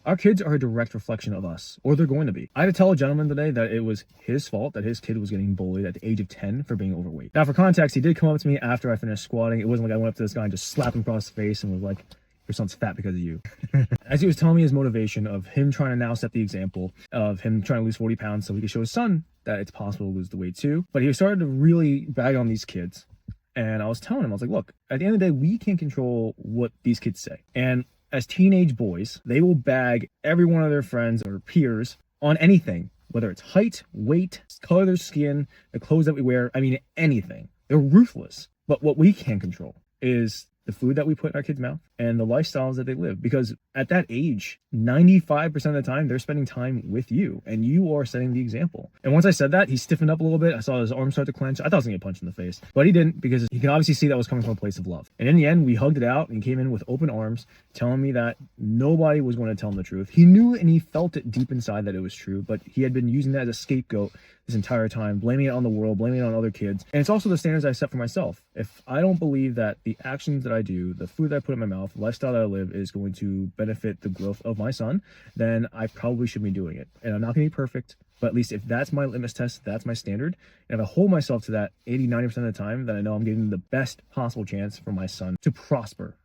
Our kids are a direct reflection of us, or they're going to be. I had to tell a gentleman today that it was his fault that his kid was getting bullied at the age of 10 for being overweight. Now, for context, he did come up to me after I finished squatting. It wasn't like I went up to this guy and just slapped him across the face and was like, your son's fat because of you. As he was telling me his motivation of him trying to now set the example of him trying to lose 40 pounds so he could show his son that it's possible to lose the weight too. But he started to really bag on these kids. And I was telling him, I was like, look, at the end of the day, we can't control what these kids say. And as teenage boys, they will bag every one of their friends or peers on anything, whether it's height, weight, color of their skin, the clothes that we wear. I mean, anything. They're ruthless. But what we can control is the food that we put in our kids' mouth and the lifestyles that they live. Because at that age, 95% of the time, they're spending time with you and you are setting the example. And once I said that, he stiffened up a little bit. I saw his arm start to clench. I thought I was gonna get punched in the face, but he didn't, because he can obviously see that was coming from a place of love. And in the end, we hugged it out and came in with open arms, telling me that nobody was going to tell him the truth. He knew and he felt it deep inside that it was true, but he had been using that as a scapegoat this entire time, blaming it on the world, blaming it on other kids. And it's also the standards I set for myself. If I don't believe that the actions that I do, the food that I put in my mouth, the lifestyle that I live is going to benefit the growth of my son, then I probably shouldn't be doing it. And I'm not going to be perfect, but at least if that's my litmus test, that's my standard. And if I hold myself to that 80, 90% of the time, then I know I'm giving the best possible chance for my son to prosper